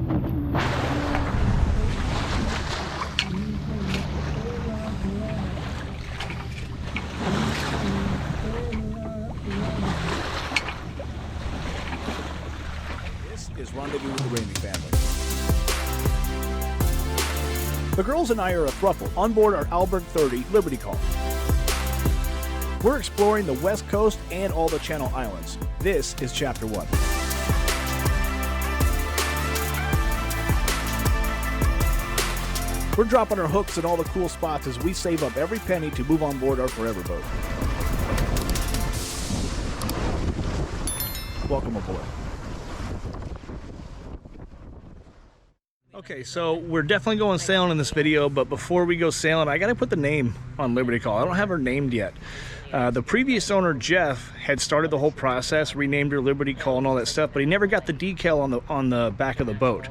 Is Rendezvous with the Ramey family. The girls and I are a throuple on board our Albert 30 Liberty Call. We're exploring the West Coast and all the Channel Islands. This is Chapter 1. We're dropping our hooks in all the cool spots as we save up every penny to move on board our forever boat. Welcome aboard. Okay, so we're definitely going sailing in this video, but before we go sailing, I gotta put the name on Liberty Call. I don't have her named yet. The previous owner, Jeff, had started the whole process, renamed her Liberty Call and all that stuff, but he never got the decal on the back of the boat.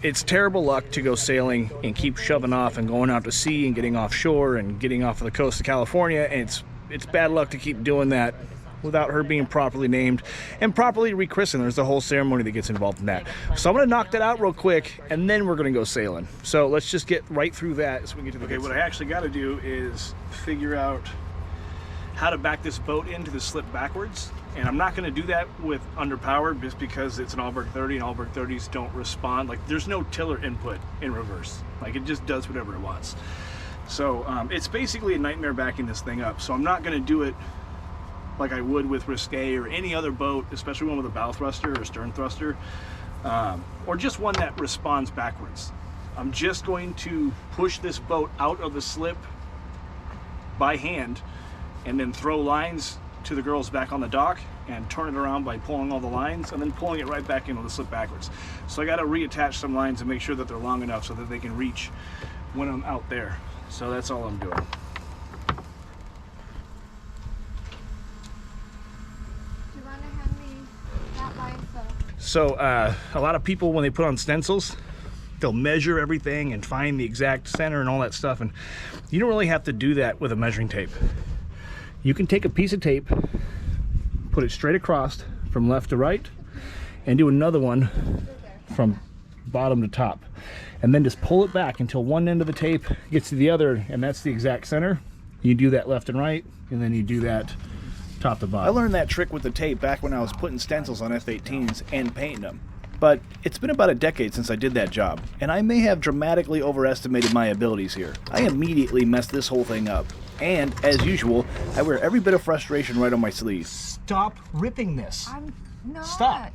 It's terrible luck to go sailing and keep shoving off and going out to sea and getting offshore and getting off of the coast of California, and it's bad luck to keep doing that without her being properly named and properly rechristened. There's a whole ceremony that gets involved in that. So I'm gonna knock that out real quick and then we're gonna go sailing. So let's just get right through that so we get to the Okay, what I actually gotta do is figure out how to back this boat into the slip backwards. And I'm not gonna do that with underpowered just because it's an Albert 30 and Albert 30s don't respond. Like there's no tiller input in reverse. Like it just does whatever it wants. So it's basically a nightmare backing this thing up. So I'm not gonna do it like I would with Risque or any other boat, especially one with a bow thruster or stern thruster, or just one that responds backwards. I'm just going to push this boat out of the slip by hand and then throw lines to the girls back on the dock and turn it around by pulling all the lines and then pulling it right back into the slip backwards. So I gotta reattach some lines and make sure that they're long enough so that they can reach when I'm out there. So that's all I'm doing. So a lot of people, when they put on stencils, they'll measure everything and find the exact center and all that stuff, and you don't really have to do that with a measuring tape. You can take a piece of tape, put it straight across from left to right, and do another one from bottom to top, and then just pull it back until one end of the tape gets to the other, and that's the exact center. You do that left and right, and then you do that top to bottom. I learned that trick with the tape back when I was putting stencils on F-18s and painting them. But it's been about a decade since I did that job, and I may have dramatically overestimated my abilities here. I immediately messed this whole thing up. And, as usual, I wear every bit of frustration right on my sleeve. Stop ripping this. I'm not. Stop.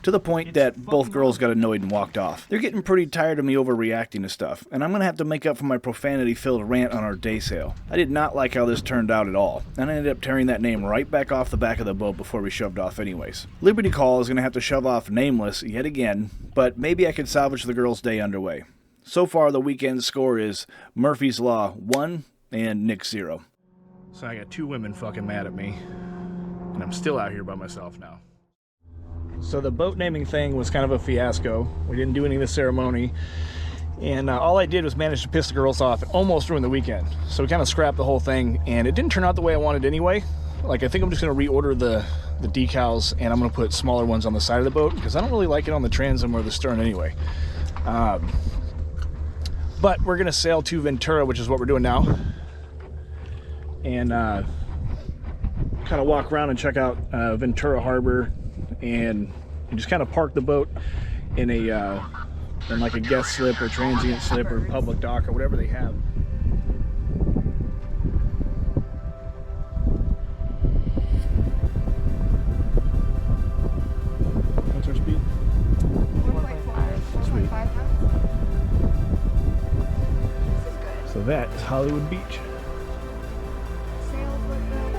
To the point that both girls got annoyed and walked off. They're getting pretty tired of me overreacting to stuff, and I'm gonna have to make up for my profanity-filled rant on our day sail. I did not like how this turned out at all, and I ended up tearing that name right back off the back of the boat before we shoved off anyways. Liberty Call is gonna have to shove off nameless yet again, but maybe I could salvage the girls' day underway. So far, the weekend score is Murphy's Law 1 and Nick 0. So I got two women fucking mad at me, and I'm still out here by myself now. So the boat naming thing was kind of a fiasco. We didn't do any of the ceremony, and all I did was manage to piss the girls off and almost ruin the weekend. So we kind of scrapped the whole thing, and it didn't turn out the way I wanted anyway. Like, I think I'm just going to reorder the decals, and I'm going to put smaller ones on the side of the boat because I don't really like it on the transom or the stern anyway. But we're going to sail to Ventura, which is what we're doing now, and kind of walk around and check out Ventura Harbor, and just kind of park the boat in a in like a guest slip or transient slip or public dock or whatever they have. What's our speed? 1.5. Sweet. 1.5 knots. This is good. So that is Hollywood Beach. Sails look good.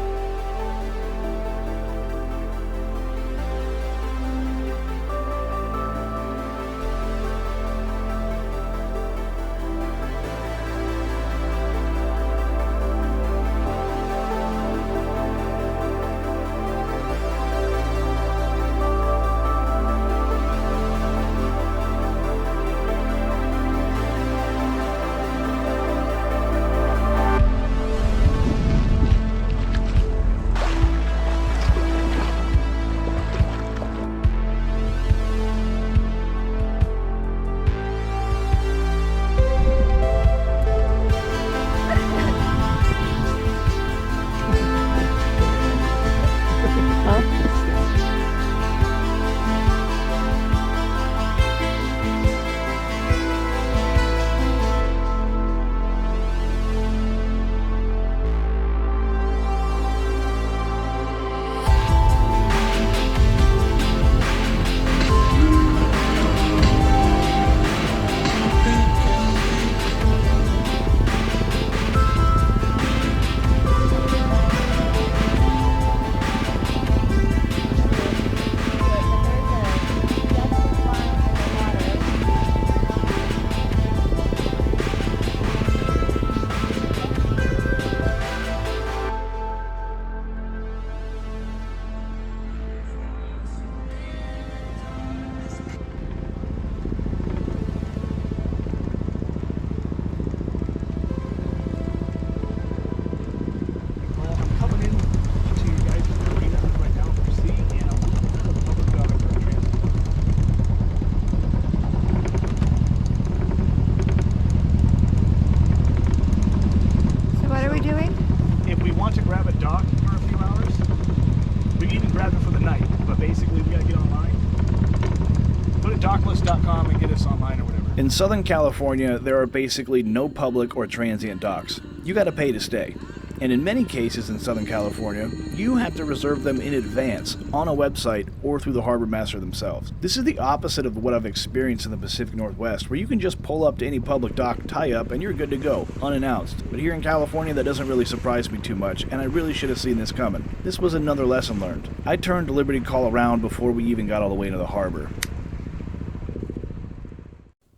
Atlas.com and get us online or whatever. In Southern California, there are basically no public or transient docks. You gotta pay to stay. And in many cases in Southern California, you have to reserve them in advance on a website or through the harbor master themselves. This is the opposite of what I've experienced in the Pacific Northwest, where you can just pull up to any public dock, tie up, and you're good to go, unannounced. But here in California, that doesn't really surprise me too much, and I really should have seen this coming. This was another lesson learned. I turned Liberty Call around before we even got all the way into the harbor.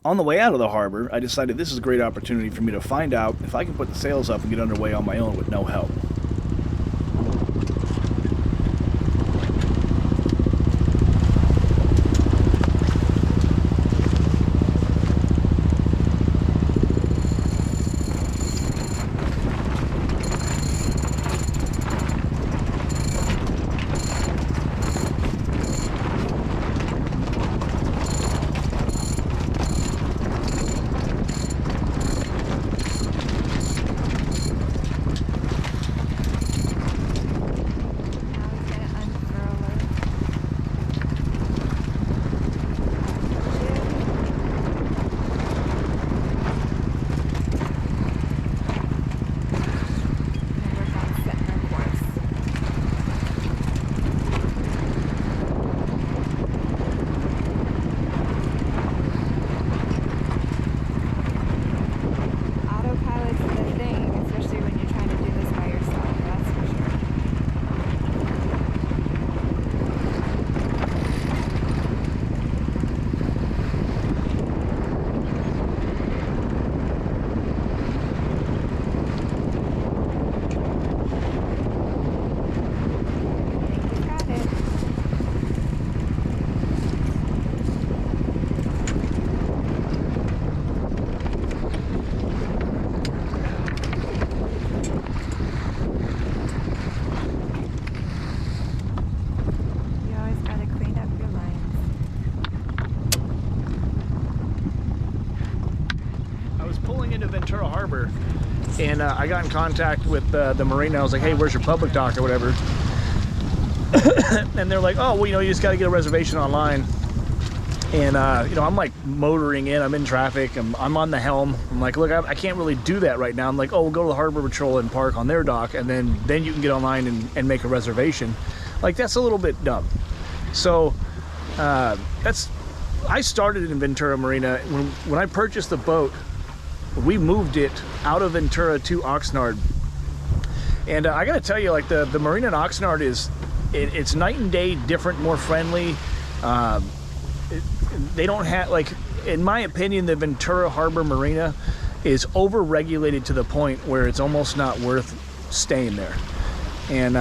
On the way out of the harbor, I decided this is a great opportunity for me to find out if I can put the sails up and get underway on my own with no help. Ventura Harbor, and I got in contact with the Marina. I was like, hey, where's your public dock or whatever? And they're like, oh, well, you know, you just got to get a reservation online. And you know, I'm like motoring in, I'm in traffic, I'm on the helm. I'm like, look, I can't really do that right now. I'm like, oh, we'll go to the Harbor Patrol and park on their dock, and then you can get online and make a reservation. Like, that's a little bit dumb. So I started in Ventura Marina. When I purchased the boat, we moved it out of Ventura to Oxnard. And I gotta tell you, like, the Marina in Oxnard it's night and day different, more friendly. They don't have, like, in my opinion, the Ventura Harbor Marina is over-regulated to the point where it's almost not worth staying there. And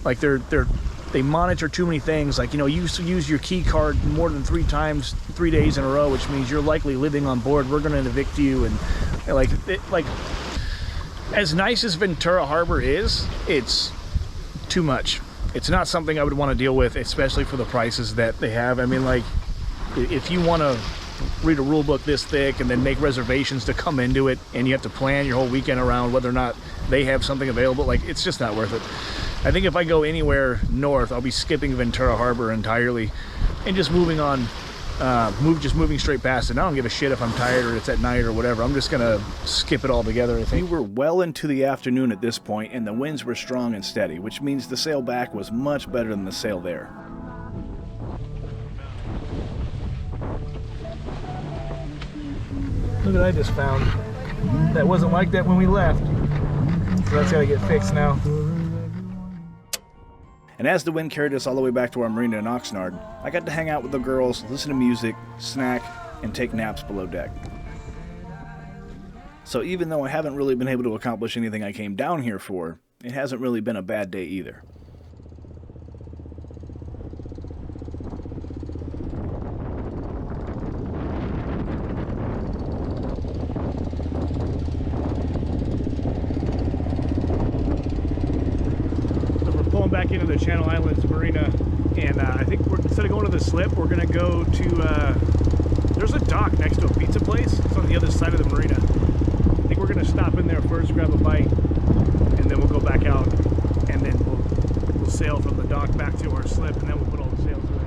like, they monitor too many things. Like, you know, you use your key card more than 3 days in a row, which means you're likely living on board. We're going to evict you. And like, as nice as Ventura Harbor is, it's too much. It's not something I would want to deal with, especially for the prices that they have. I mean, like, if you want to read a rule book this thick and then make reservations to come into it, and you have to plan your whole weekend around whether or not they have something available, like, it's just not worth it. I think if I go anywhere north, I'll be skipping Ventura Harbor entirely and just moving on, moving straight past it. I don't give a shit if I'm tired or it's at night or whatever. I'm just gonna skip it all together, I think. We were well into the afternoon at this point, and the winds were strong and steady, which means the sail back was much better than the sail there. Look what I just found. That wasn't like that when we left. So that's gotta get fixed now. And as the wind carried us all the way back to our marina in Oxnard, I got to hang out with the girls, listen to music, snack, and take naps below deck. So even though I haven't really been able to accomplish anything I came down here for, it hasn't really been a bad day either. Back into the Channel Islands Marina, and I think instead of going to the slip, we're gonna go to there's a dock next to a pizza place. It's on the other side of the marina. I think we're gonna stop in there first, grab a bite, and then we'll go back out, and then we'll sail from the dock back to our slip, and then we'll put all the sails away.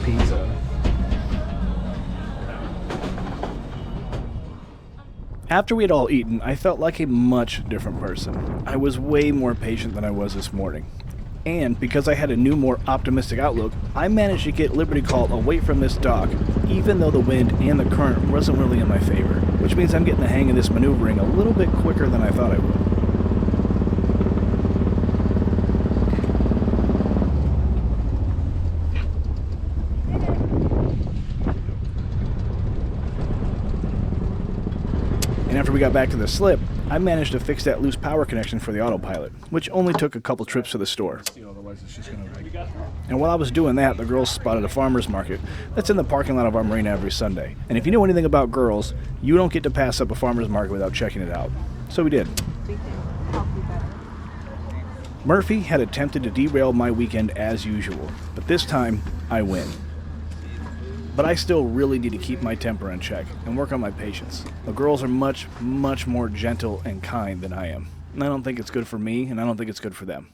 pizza. After we had all eaten, I felt like a much different person. I was way more patient than I was this morning. And because I had a new, more optimistic outlook, I managed to get Liberty Call away from this dock, even though the wind and the current wasn't really in my favor, which means I'm getting the hang of this maneuvering a little bit quicker than I thought I would. And after we got back to the slip, I managed to fix that loose power connection for the autopilot, which only took a couple trips to the store. And while I was doing that, the girls spotted a farmer's market that's in the parking lot of our marina every Sunday. And if you know anything about girls, you don't get to pass up a farmer's market without checking it out. So we did. We can help you better. Murphy had attempted to derail my weekend as usual, but this time, I win. But I still really need to keep my temper in check and work on my patience. The girls are much, much more gentle and kind than I am. And I don't think it's good for me, and I don't think it's good for them.